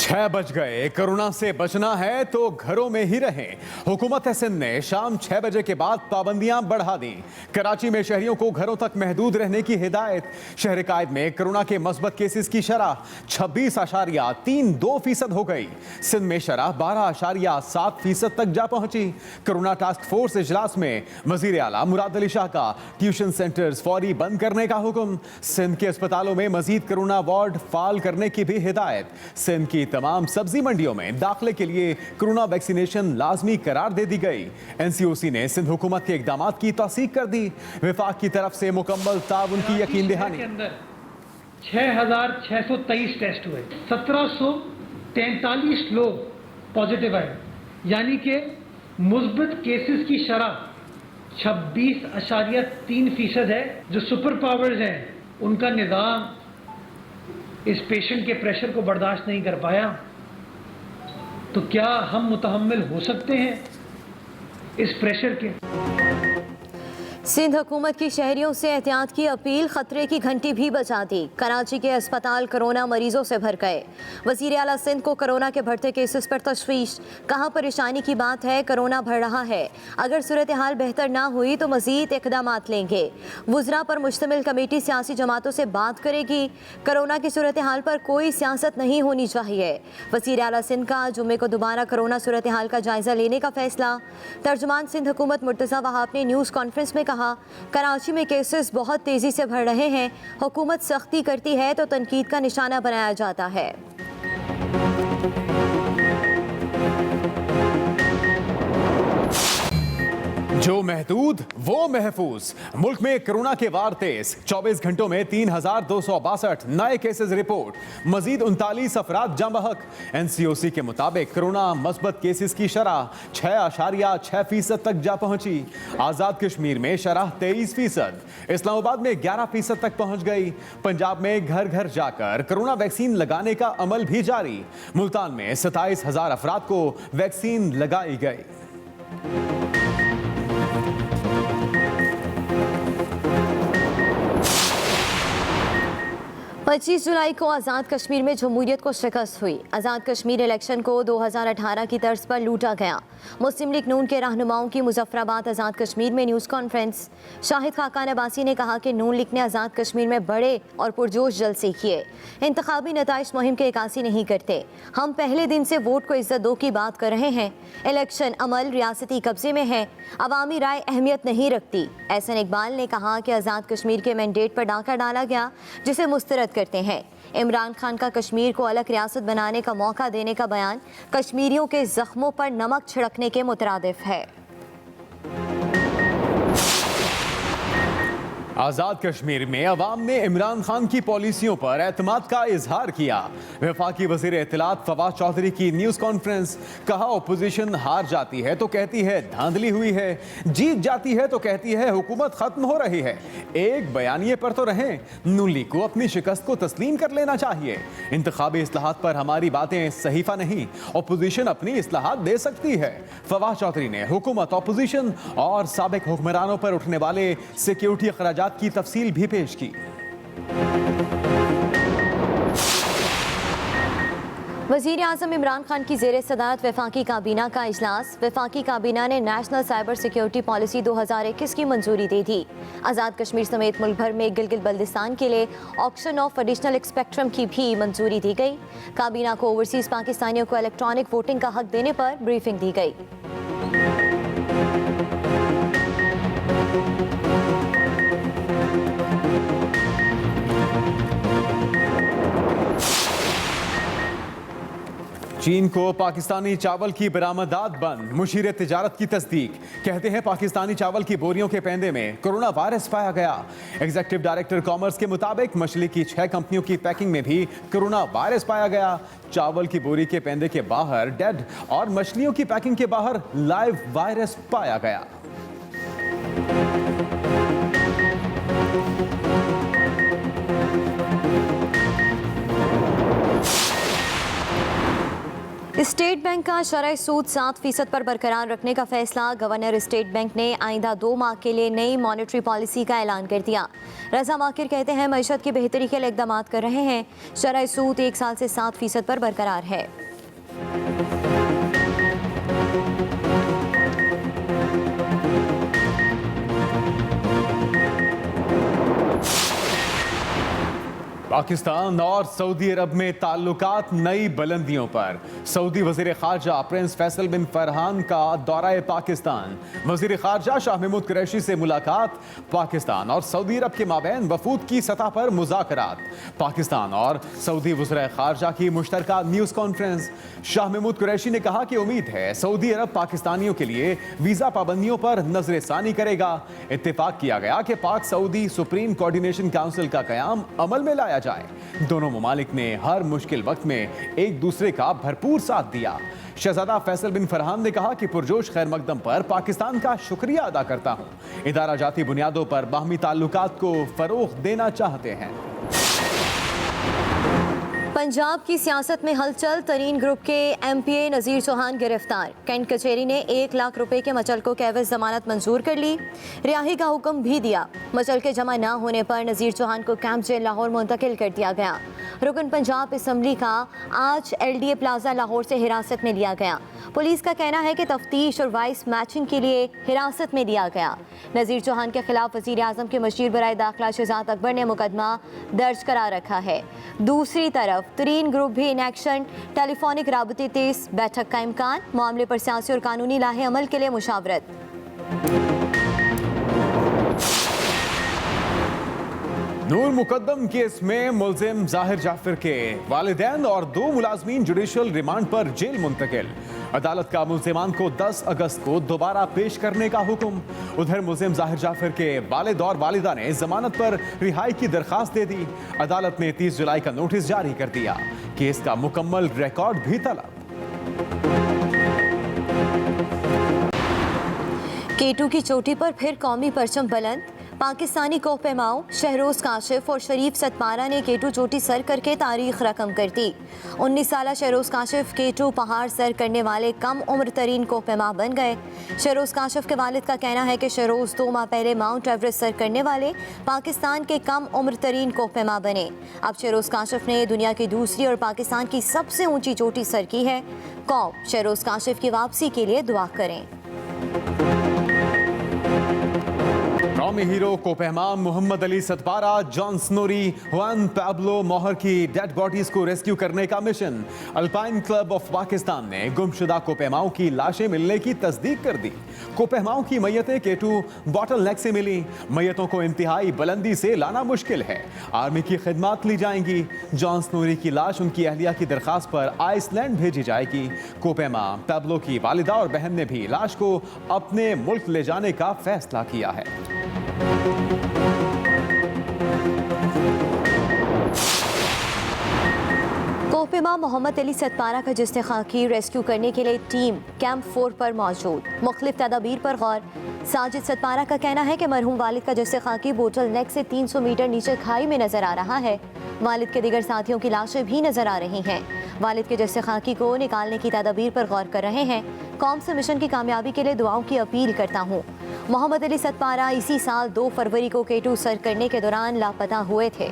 6 बज गए। कोरोना से बचना है तो घरों में ही रहें। हुकूमत सिंध ने शाम 6 बजे के बाद पाबंदियां बढ़ा दी। कराची में शहरियों को घरों तक महदूद रहने की हिदायत। शहर कायद में कोरोना के मस्बत केसेस की शरह 26.32% हो गई। सिंध में शरह 12.7% तक जा पहुंची। कोरोना टास्क फोर्स इजलास में वजीर आला मुराद अली शाह का ट्यूशन सेंटर्स फौरी बंद करने का हुक्म। सिंध के अस्पतालों में मजीद कोरोना वार्ड फाल करने की भी हिदायत। सिंध की तमाम सब्जी मंडियों में दाखिले के लिए कोरोना वैक्सीनेशन लाजमी करार दे दी गई। एनसीओसी ने सिंध हुकूमत के इकदामात की तौसीक कर दी। विफाक की तरफ से मुकम्मल ताउन की यकीन दहानी। 6,623 टेस्ट हुए, 1743 लोग पॉजिटिव आए, यानी कि मुस्बत केसेस की शरह 26.3% है। जो सुपर पावर्स हैं उनका निज़ाम इस पेशेंट के प्रेशर को बर्दाश्त नहीं कर पाया, तो क्या हम मुतहम्मिल हो सकते हैं इस प्रेशर के? सिंध हुकूमत की शहरियों से एहतियात की अपील। खतरे की घंटी भी बजा दी। कराची के अस्पताल कोरोना मरीजों से भर गए। वजीर आला सिंध को कोरोना के बढ़ते केसेस पर तशवीश। कहा परेशानी की बात है, कोरोना बढ़ रहा है, अगर सूरत हाल बेहतर ना हुई तो मजीद इकदामात लेंगे। वुज़रा पर मुश्तमिल कमेटी सियासी जमातों से बात करेगी। कोरोना की सूरत हाल पर कोई सियासत नहीं होनी चाहिए। वजीर आला सिंध का जुम्मे को दोबारा कोरोना सूरत हाल का जायजा लेने का फैसला। तर्जुमान सिंध हुकूमत मुर्तज़ा वहाब ने न्यूज़ कॉन्फ्रेंस में कहा, कराची में केसेस बहुत तेजी से बढ़ रहे हैं। हुकूमत सख्ती करती है तो तनकीद का निशाना बनाया जाता है। जो महदूद वो महफूज। मुल्क में कोरोना के वार तेज। 24 घंटों में 3,262 नए केसेस रिपोर्ट। मजीद 39 अफराद जाँ बहक। एनसीओसी के मुताबिक कोरोना मस्बत केसेस की शरह 6.6% तक जा पहुंची। आज़ाद कश्मीर में शरह 23%, इस्लामाबाद में 11% तक पहुंच गई। पंजाब में घर घर जाकर कोरोना वैक्सीन लगाने का अमल भी जारी। मुल्तान में 27,000 अफराद को वैक्सीन लगाई गई। 25 जुलाई को आज़ाद कश्मीर में जमहूरियत को शिकस्त हुई। आज़ाद कश्मीर इलेक्शन को 2018 की तर्ज पर लूटा गया। मुस्लिम लीग नून के रहनुमाओं की मुजफ्फराबाद आज़ाद कश्मीर में न्यूज़ कॉन्फ्रेंस। शाहिद खाकान अब्बासी ने कहा कि नून लीग ने आज़ाद कश्मीर में बड़े और पुरजोश जलसे किए। इंतखाबी नताइज मुहिम के अकासी नहीं करते। हम पहले दिन से वोट को इज्जत दो की बात कर रहे हैं। इलेक्शन अमल रियासती कब्जे में है, अवामी राय अहमियत नहीं रखती। एहसन इकबाल ने कहा कि आज़ाद कश्मीर के मैंडेट पर डाका डाला गया, जिसे मुस्तरद करते हैं। इमरान खान का कश्मीर को अलग रियासत बनाने का मौका देने का बयान कश्मीरियों के जख्मों पर नमक छिड़कने के मुतरादिफ है। आज़ाद कश्मीर में अवाम ने इमरान खान की पॉलिसियों पर एतमाद का इजहार किया। वफाकी वज़ीर इत्तलात फवाद चौधरी की न्यूज़ कॉन्फ्रेंस। कहा अपोजिशन हार जाती है तो कहती है धांधली हुई है, जीत जाती है तो कहती है हुकूमत खत्म हो रही है। एक बयानिए पर तो रहें। नून लीग को अपनी शिकस्त को तस्लीम कर लेना चाहिए। इंतखाबी इस्लाहात पर हमारी बातें सहीफा नहीं, अपोजिशन अपनी इस्लाहात दे सकती है। फवाद चौधरी ने हुकूमत, अपोजिशन और साबिक हुक्मरानों पर उठने वाले सिक्योरिटी अखराजात की तफसील भी पेश की। वज़ीर आज़म इमरान खान की ज़ेरे सदारत वफाकी काबीना का इजलास। वफाकी काबीना ने नेशनल साइबर सिक्योरिटी पॉलिसी 2021 की मंजूरी दे दी। आज़ाद कश्मीर समेत मुल्क भर में गिलगित बल्दिस्तान के लिए ऑक्शन ऑफ एडिशनल स्पेक्ट्रम की भी मंजूरी दी गई। काबीना को ओवरसीज़ पाकिस्तानियों को इलेक्ट्रॉनिक वोटिंग का हक देने पर ब्रीफिंग दी गई। चीन को पाकिस्तानी चावल की बरामदात बंद। मुशीर तिजारत की तस्दीक। कहते हैं पाकिस्तानी चावल की बोरियों के पेंदे में कोरोना वायरस पाया गया। एग्जीक्यूटिव डायरेक्टर कॉमर्स के मुताबिक मछली की 6 कंपनियों की पैकिंग में भी कोरोना वायरस पाया गया। चावल की बोरी के पेंदे के बाहर डेड और मछलियों की पैकिंग के बाहर लाइव वायरस पाया गया। स्टेट बैंक का शरह सूद 7% पर बरकरार रखने का फैसला। गवर्नर स्टेट बैंक ने आइंदा 2 माह के लिए नई मॉनेटरी पॉलिसी का ऐलान कर दिया। रजा माकिर कहते हैं मईशत की बेहतरी के लिए इकदाम कर रहे हैं। शरह सूद 1 साल से 7% पर बरकरार है। पाकिस्तान और सऊदी अरब में ताल्लुकात नई बुलंदियों पर। सऊदी वजीर खारजा प्रिंस फैसल बिन फरहान का दौरा पाकिस्तान। वजीर खारजा शाह महमूद कुरैशी से मुलाकात। पाकिस्तान और सऊदी अरब के माबैन वफूद की सतह पर मुज़ाकरात। पाकिस्तान और सऊदी वज़ीर खारजा की मुश्तरका न्यूज़ कॉन्फ्रेंस। शाह महमूद कुरैशी ने कहा कि उम्मीद है सऊदी अरब पाकिस्तानियों के लिए वीज़ा पाबंदियों पर नजरसानी करेगा। इत्तेफाक किया गया कि पाक सऊदी सुप्रीम कोऑर्डिनेशन काउंसिल का क़याम अमल में लाया जाए। दोनों ममालिक ने हर मुश्किल वक्त में एक दूसरे का भरपूर साथ दिया। शहजादा फैसल बिन फरहान ने कहा कि पुरजोश खैर मकदम पर पाकिस्तान का शुक्रिया अदा करता हूं। इदारा जाती बुनियादों पर बाहमी ताल्लुकात को फरोग देना चाहते हैं। पंजाब की सियासत में हलचल। तरीन ग्रुप के MPA नज़ीर चौहान गिरफ्तार। कैंट कचहरी ने 1 लाख रुपए के मचलकों के एवज जमानत मंजूर कर ली। रिहाई का हुक्म भी दिया। मचलके जमा न होने पर नज़ीर चौहान को कैंप जेल लाहौर मुंतकिल कर दिया गया। रुकन पंजाब असम्बली का आज LDA प्लाजा लाहौर से हिरासत में लिया गया। पुलिस का कहना है कि तफ्तीश और वाइस मैचिंग के लिए हिरासत में लिया गया। नज़ीर चौहान के खिलाफ वज़ीर आज़म के मशीर बराए दाखिला शहजाद अकबर ने मुकदमा दर्ज करा रखा है। दूसरी तरफ तरीन ग्रुप भी इन एक्शन। टेलीफोनिक राबते तेज, बैठक का इम्कान। मामले पर सियासी और कानूनी लाहे अमल के लिए मुशावरत। नूर मुकद्दम केस में मुलजिम जाहिर जाफर के वालिदैन और 2 मुलाजमीन जुडिशल रिमांड पर जेल मुंतकिल। अदालत का मुलजिमान को 10 अगस्त को दोबारा पेश करने का हुक्म। उधर मुलजिम जाहिर जाफर के वालिद और वालिदा ने जमानत पर रिहाई की दरखास्त दे दी। अदालत ने 30 जुलाई का नोटिस जारी कर दिया। केस का मुकम्मल रिकॉर्ड भी तलब। K2 की चोटी पर फिर कौमी परचम बुलंद। पाकिस्तानी कोहपेमाओं शहरोज काशिफ और शरीफ सतपारा ने K2 चोटी सर करके तारीख रकम कर दी। 19 साला शहरोज काशिफ K2 पहाड़ सर करने वाले कम उम्र तरीन कोहपेमा बन गए। शहरोज काशिफ के वालिद का कहना है कि शहरोज 2 माह पहले माउंट एवरेस्ट सर करने वाले पाकिस्तान के कम उम्र तरीन कोहपेमा बने। अब शहरोज काशिफ ने दुनिया की दूसरी और पाकिस्तान की सबसे ऊंची चोटी सर की है। कौम शहरोज काशिफ की वापसी के लिए दुआ करें। कौमी हीरो कोपहमा Mohammad Ali Sadpara, John Snorri, Juan Pablo Mohr की डेड बॉडीज को रेस्क्यू करने का mission. Alpine Club of Pakistan ने गुमशुदा कोपहमाओं की लाशें मिलने की तस्दीक कर दी। कोपहमाओं की मैयतें K2 बॉटल नेक से मिली। मैयतों को इंतहाई बुलंदी से लाना मुश्किल है। आर्मी की खिदमात ली जाएंगी। जॉन स्नोरी की लाश उनकी अहलिया की दरखास्त पर आइसलैंड भेजी जाएगी। कोपहमा पैब्लो की वालिदा और बहन ने भी लाश को अपने मुल्क ले जाने का फैसला किया है। कोहपेमा मोहम्मद अली सतपारा का जिस्म खाकी रेस्क्यू करने के लिए टीम कैंप 4 पर मौजूद। मुख्तलिफ तदाबीर पर गौर। साजिद सतपारा का कहना है कि मरहूम वालिद का जिस्म खाकी बोटल नेक से 300 मीटर नीचे खाई में नजर आ रहा है। वालिद के दीगर साथियों की लाशें भी नजर आ रही हैं। वालिद के जिस्म खाकी को निकालने की तदाबीर पर गौर कर रहे हैं। कौम से मिशन की कामयाबी के लिए दुआओं की अपील करता हूँ। मोहम्मद अली सतपारा इसी साल 2 फरवरी को K2 सर करने के दौरान लापता हुए थे।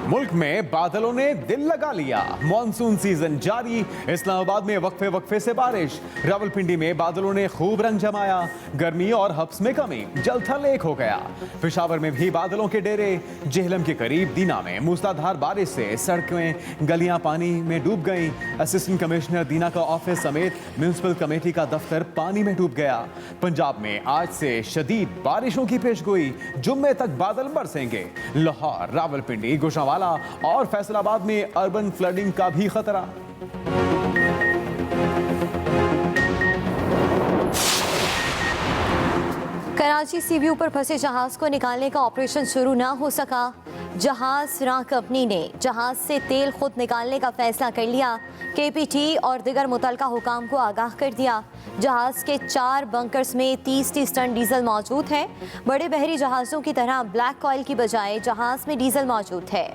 मुल्क में बादलों ने दिल लगा लिया। मॉनसून सीजन जारी। इस्लामाबाद में वक्फे वक्फे से बारिश। रावलपिंडी में बादलों ने खूब रंग जमाया। गर्मी और हब्स में कमी। जलथल एक हो गया। पेशावर में भी बादलों के डेरे। जेहलम के करीब दीना में मूसलाधार बारिश से सड़कें गलियां पानी में डूब गईं। असिस्टेंट कमिश्नर दीना का ऑफिस समेत म्यूनिसिपल कमेटी का दफ्तर पानी में डूब गया। पंजाब में आज से शदीद बारिशों की पेशगोई। जुम्मे तक बादल बरसेंगे। लाहौर, रावलपिंडी, गोशावाला और फैसलाबाद में अर्बन फ्लडिंग का भी खतरा। कराची सी व्यू पर फंसे जहाज को निकालने का ऑपरेशन शुरू ना हो सका। जहाज राह कंपनी ने जहाज से तेल खुद निकालने का फैसला कर लिया। केपीटी और दिगर मुतलका हुकाम को आगाह कर दिया। जहाज के 4 बंकर्स में 30 टन डीजल मौजूद है। बड़े बहरी जहाज़ों की तरह ब्लैक ऑयल की बजाय जहाज में डीजल मौजूद है।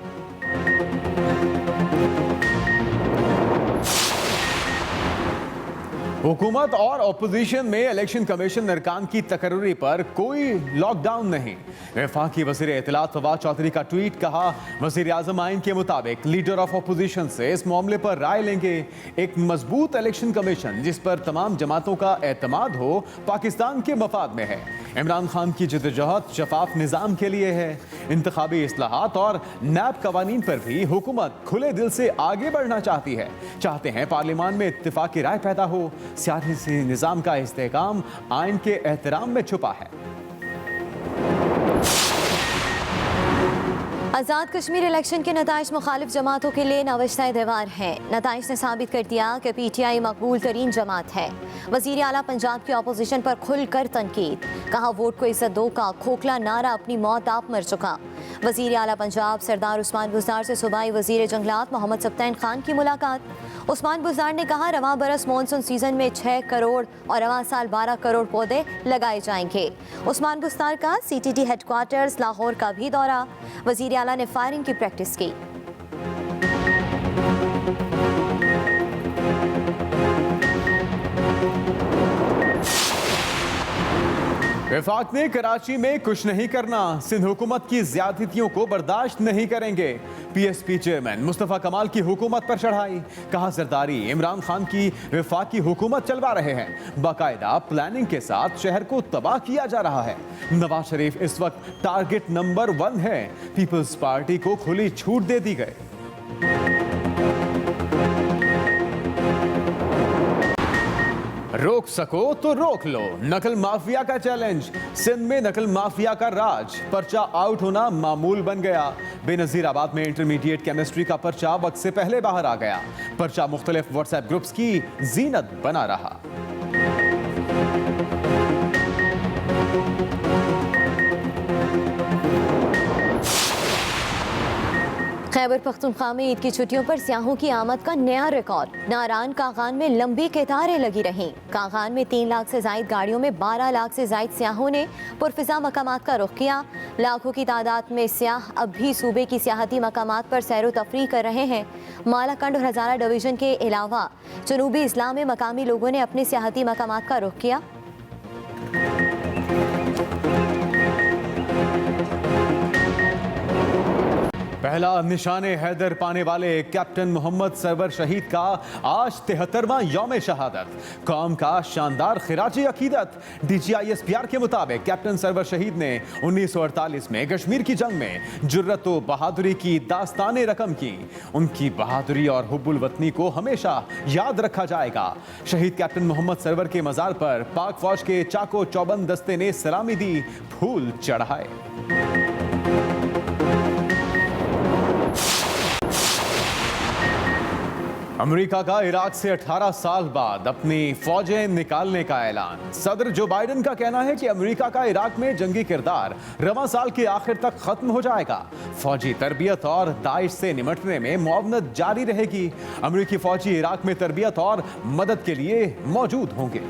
हुकूमत और अपोजिशन में इलेक्शन कमीशन अरकान की तकर्री पर कोई लॉकडाउन नहीं। वफाकी वज़ीर इत्तलात फवाद चौधरी का ट्वीट, कहा वज़ीर आज़म आइन के मुताबिक लीडर ऑफ अपोजिशन से इस मामले पर राय लेंगे। एक मजबूत इलेक्शन कमीशन जिस पर तमाम जमातों का एतमाद हो पाकिस्तान के मफाद में है। इमरान खान की जदोजहद शफाफ निज़ाम के लिए है। इंतखाबी इस्लाहात और नैब कवानीन पर भी हुकूमत खुले दिल से आगे बढ़ना चाहती है। चाहते हैं पार्लियामान में इत्तिफाकी राय पैदा हो। सियासी निज़ाम का इस्तेहकाम आइन के एहतराम में छुपा है। आज़ाद कश्मीर इलेक्शन के नताइज मुखालिफ जमातों के लिए नविश्ता दीवार हैं। नताइज ने साबित कर दिया कि PTI मकबूल तरीन जमात है। वज़ीर आला पंजाब की अपोजिशन पर खुलकर तनकीद, कहा वोट को इज्जत दो का खोखला नारा अपनी मौत आप मर चुका। वज़ीर आला पंजाब सरदार उस्मान बुज़दार से सूबाई वज़ीर जंगलात मोहम्मद सब्तैन खान की मुलाकात। उस्मान बुज़दार ने कहा रवां बरस मानसून सीजन में 6 करोड़ और रवां साल 12 करोड़ पौधे लगाए जाएंगे। उस्मान बुज़दार का CTT हेडक्वार्टर्स लाहौर का भी दौरा। वज़ीर आला ने फायरिंग की प्रैक्टिस की। वफाक ने कराची में कुछ नहीं करना, सिंध हुकूमत की ज्यादतियों को बर्दाश्त नहीं करेंगे। PSP चेयरमैन मुस्तफ़ा कमाल की हुकूमत पर चढ़ाई, कहा जरदारी इमरान खान की वफाकी हुकूमत चलवा रहे हैं। बाकायदा प्लानिंग के साथ शहर को तबाह किया जा रहा है। नवाज शरीफ इस वक्त टारगेट नंबर 1 है। पीपल्स पार्टी को खुली छूट दे दी गई। रोक सको तो रोक लो, नकल माफिया का चैलेंज। सिंध में नकल माफिया का राज, पर्चा आउट होना मामूल बन गया। बेनजीराबाद में इंटरमीडिएट केमिस्ट्री का पर्चा वक्त से पहले बाहर आ गया। पर्चा मुख्तलिफ व्हाट्सएप ग्रुप्स की जीनत बना रहा। खैबर पख्तूनख्वा में ईद की छुट्टियों पर सियाहों की आमद का नया रिकॉर्ड। नारान कागान में लंबी कतारें लगी रहीं। कागान में 3 लाख से जायद गाड़ियों में 12 लाख से जायद सियाहों ने पुरफिजा मकामात का रुख किया। लाखों की तादाद में सियाह अब भी सूबे की सियाहती मकामात पर सैर तफरी कर रहे हैं। मालाकंड और हजारा डिवीजन के अलावा जनूबी इस्लाम में मकामी लोगों ने अपने सियाहती मकामात का रुख किया। पहला निशाने हैदर पाने वाले कैप्टन मोहम्मद सरवर शहीद का आज 73वां यौम शहादत। कौम का शानदार खिराजी अकीदत। DGI-SPR के मुताबिक कैप्टन सरवर शहीद ने 1948 में कश्मीर की जंग में जुर्रत व बहादुरी की दास्ताने रकम की। उनकी बहादुरी और हुब्बुल वतनी को हमेशा याद रखा जाएगा। शहीद कैप्टन मोहम्मद सरवर के मजार पर पाक फौज के चाको चौबंद दस्ते ने सलामी दी, फूल चढ़ाए। अमेरिका का इराक से 18 साल बाद अपनी फौजें निकालने का ऐलान। सदर जो बाइडेन का कहना है कि अमेरिका का इराक में जंगी किरदार रवां साल के आखिर तक खत्म हो जाएगा। फौजी तरबियत और दाइश से निपटने में मुआवनत जारी रहेगी। अमेरिकी फौजी इराक में तरबियत और मदद के लिए मौजूद होंगे।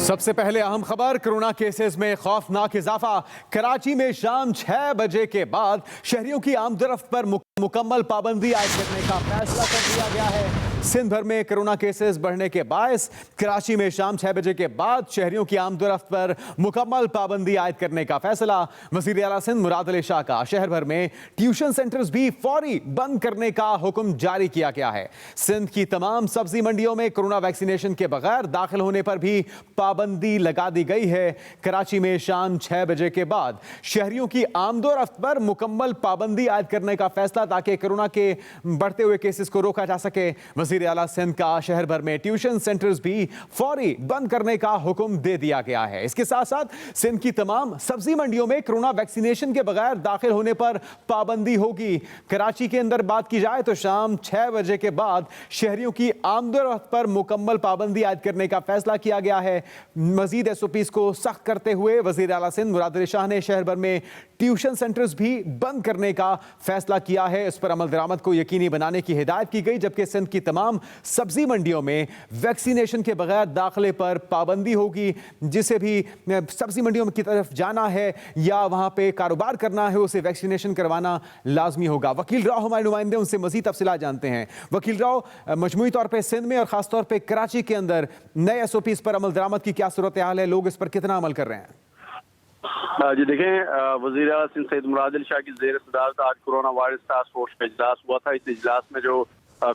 सबसे पहले अहम खबर, कोरोना केसेस में खौफनाक इजाफा। कराची में शाम 6 बजे के बाद शहरियों की आमदरफ्त पर मुकम्मल पाबंदी आयद करने का फैसला कर लिया गया है। सिंध भर में कोरोना केसेस बढ़ने के बायस कराची में शाम 6 बजे के बाद शहरियों की आमदरफ्त पर मुकम्मल पाबंदी आयद करने का फैसला। वज़ीर आला सिंध मुराद अली शाह का शहर भर में ट्यूशन सेंटर्स भी फौरी बंद करने का हुक्म जारी किया गया है। सिंध की तमाम सब्जी मंडियों में कोरोना वैक्सीनेशन के बगैर दाखिल होने पर भी पाबंदी लगा दी गई है। कराची में शाम 6 बजे के बाद शहरियों की आमदोरफ्त पर मुकम्मल पाबंदी आयद करने का फैसला, ताकि कोरोना के बढ़ते हुए केसेस को रोका जा सके। वजीर आला सिंध का शहर भर में ट्यूशन सेंटर्स भी फौरी बंद करने का हुक्म दे दिया गया है। इसके साथ साथ सिंध की तमाम सब्जी मंडियों में कोरोना वैक्सीनेशन के बगैर दाखिल होने पर पाबंदी होगी। कराची के अंदर बात की जाए तो शाम 6 बजे के बाद शहरियों की आमदोरफ्त पर मुकम्मल पाबंदी आयद करने का फैसला किया गया है। मजीद SOPs को सख्त करते हुए वजीर आला सिंध मुराद अली शाह ने शहर भर में ट्यूशन सेंटर्स भी बंद करने का फैसला किया है। इस पर अमल दरामद को यकीनी बनाने की हिदायत की गई, जबकि सिंध की तमाम सब्जी मंडियों में वैक्सीनेशन के बगैर दाखिले पर पाबंदी होगी। जिसे भी सब्जी मंडियों की तरफ जाना है या वहां पे कारोबार करना है उसे वैक्सीनेशन करवाना लाजमी होगा। वकील राव हमारे नुमाइंदे उनसे मजीद तफसीलात जानते हैं। वकील राव, मजमूई तौर पर सिंध में और खासतौर पर कराची के अंदर नए SOPs पर अमल दरामद की क्या सूरत हाल है, लोग इस पर कितना अमल कर रहे हैं? जी देखें, वज़ीर आला सिंध सैयद मुराद अली शाह की ज़ेर सदारत आज कोरोना वायरस टास्क फोर्स का इजलास हुआ था। इस इजलास में जो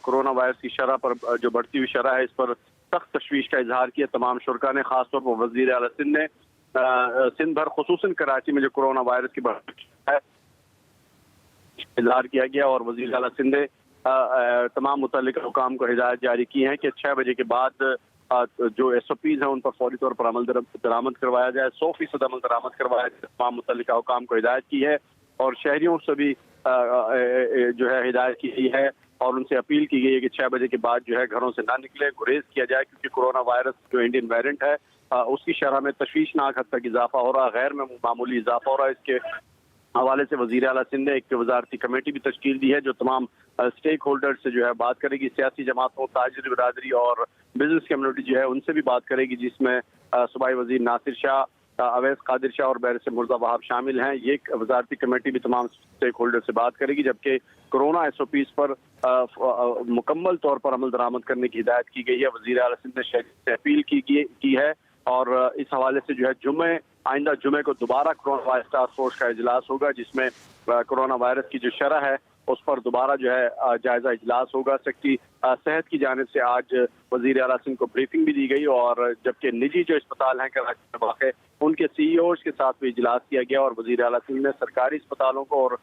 कोरोना वायरस की शरह पर जो बढ़ती हुई शरह है, इस पर सख्त तशवीश का इजहार किया तमाम शुरका ने। खासतौर पर वज़ीर आला सिंध ने सिंध भर खुसूसन कराची में जो कोरोना वायरस की बढ़ती है इजहार किया गया और वज़ीर आला सिंध ने तमाम मुतल्लिका हुकाम को हिदायत जारी की है कि 6 बजे के बाद जो SOPs हैं उन पर फौरी तौर पर अमल दरामद करवाया जाए, 100% अमल दरामद करवाया जाए। तमाम मुतल्लिका हुकाम को हिदायत की है और शहरियों से भी जो है हिदायत की गई है और उनसे अपील की गई है कि 6 बजे के बाद जो है घरों से ना निकले, गुरेज किया जाए, क्योंकि कोरोना वायरस जो इंडियन वेरिएंट है उसकी शरह में तशवीशनाक हद तक इजाफा हो रहा है, गैर में मामूली इजाफा हो रहा है। इसके हवाले से वज़ीर आला सिंध ने एक वजारती कमेटी भी तश्कील दी है जो तमाम स्टेक होल्डर से जो है बात करेगी, सियासी जमातों, ताजिर बिरादरी और बिजनेस कम्युनिटी जो है उनसे भी बात करेगी, जिसमें सूबाई वजीर नासिर शाह, अवैस कादिर शाह और बैरिस्टर मुर्जा वहाब शामिल हैं। ये एक वजारती कमेटी भी तमाम स्टेक होल्डर से बात करेगी, जबकि कोरोना SOPs पर मुकम्मल तौर पर अमल दरामद करने की हिदायत की गई है। वज़ीर आला सिंध ने शहरी से अपील की है और इस हवाले से जो है आइंदा जुमे को दोबारा कोरोना वायरस टास्क फोर्स का इजलास होगा, जिसमें कोरोना वायरस की जो शरह है उस पर दोबारा जो है जायजा इजलास होगा। सेक्रेटरी सेहत की जानिब से आज वज़ीर आला सिंध को ब्रीफिंग भी दी गई और जबकि निजी जो अस्पताल हैं कराची में वाक़ उनके CEOs के साथ भी इजलास किया गया और वज़ीर आला सिंध ने सरकारी अस्पतालों को और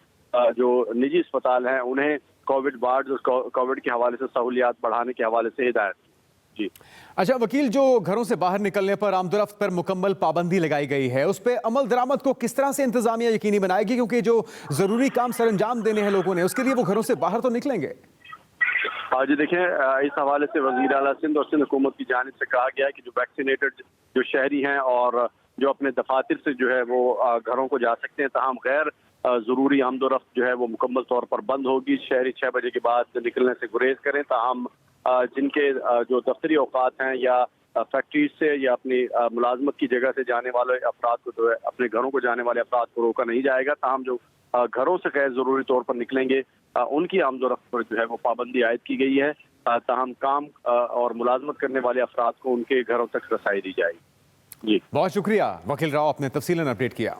जो निजी अस्पताल हैं उन्हें कोविड वार्ड और कोविड के हवाले से सहूलियात बढ़ाने के हवाले से हिदायत। जी अच्छा वकील, जो घरों से बाहर निकलने पर आमदोरफ्त पर मुकम्मल पाबंदी लगाई गई है उस पर अमल दरामद को किस तरह से इंतजामिया यकीनी बनाएगी, क्योंकि जो जरूरी काम सर अंजाम देने हैं लोगों ने उसके लिए वो घरों से बाहर तो निकलेंगे? जी देखें, इस हवाले से वज़ीर आला सिंध और सिंध हुकूमत की जानिब से कहा गया है कि जो वैक्सीनेटेड जो शहरी हैं और जो अपने दफातर से जो है वो घरों को जा सकते हैं, तमाम गैर ज़रूरी आमदोरफ्त जो है वो मुकम्मल तौर पर बंद होगी। शहरी 6 बजे के बाद निकलने से गुरेज करें, ताहम जिनके जो दफ्तरी औकात हैं या फैक्ट्रीज से या अपनी मुलाजमत की जगह से जाने वाले अफराद को जो है अपने घरों को जाने वाले अफराद को रोका नहीं जाएगा। ताहम जो घरों से गैर ज़रूरी तौर पर निकलेंगे उनकी आमदोरफ्त पर जो है वो पाबंदी आयद की गई है। ताहम काम और मुलाजमत करने वाले अफराद को उनके घरों तक रसाई दी जाएगी। जी बहुत शुक्रिया वकील राव, आपने तफसीलन अपडेट किया।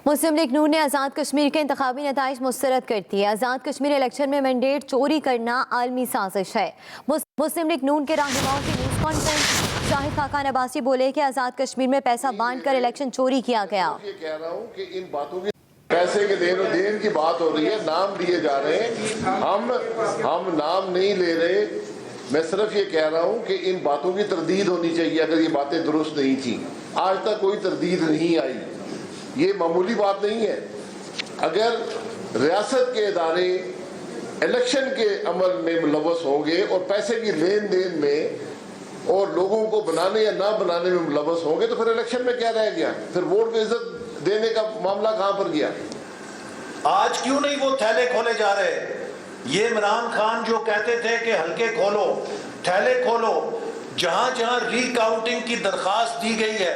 मुस्लिम लीग नून ने आज़ाद कश्मीर के इंतखाबी नताइज मुस्तरद कर दिए। आज़ाद कश्मीर इलेक्शन में मैंडेट चोरी करना आलमी साजिश है। मुस्लिम लीग नून के रहनुमाओं की न्यूज़ कॉन्फ्रेंस, शाहिद खाकान अब्बासी बोले कि आज़ाद कश्मीर में पैसा बांट कर इलेक्शन चोरी किया गया। ये कह रहा हूँ कि इन बातों की पैसे के देन की बात हो रही है, नाम दिए जा रहे हैं, हम नाम नहीं ले रहे। मैं सिर्फ ये कह रहा हूँ कि इन बातों की तरदीद होनी चाहिए अगर ये बातें दुरुस्त नहीं थी। आज तक कोई तरदीद नहीं आई, ये मामूली बात नहीं है। अगर रियासत के इदारे इलेक्शन के अमल में मुलव्वस होंगे और पैसे की लेन देन में और लोगों को बनाने या ना बनाने में मुलव्वस होंगे तो फिर इलेक्शन में क्या रह गया? फिर वोट को इज्जत देने का मामला कहाँ पर गया? आज क्यों नहीं वो थैले खोले जा रहे? ये इमरान खान जो कहते थे कि हल्के खोलो, थैले खोलो, जहां जहां रिकाउंटिंग की दरखास्त दी गई है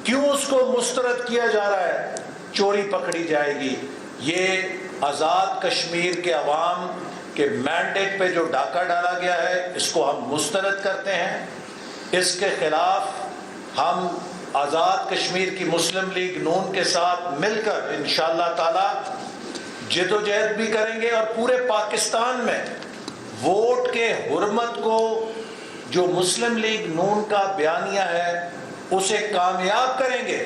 क्यों उसको मुस्तरद किया जा रहा है? चोरी पकड़ी जाएगी। ये आज़ाद कश्मीर के अवाम के मैंडेट पे जो डाका डाला गया है इसको हम मुस्तरद करते हैं। इसके खिलाफ हम आज़ाद कश्मीर की मुस्लिम लीग नून के साथ मिलकर इंशाअल्लाह ताला जिदोजहद भी करेंगे और पूरे पाकिस्तान में वोट के हुर्मत को जो मुस्लिम लीग नून का बयानिया है उसे कामयाब करेंगे।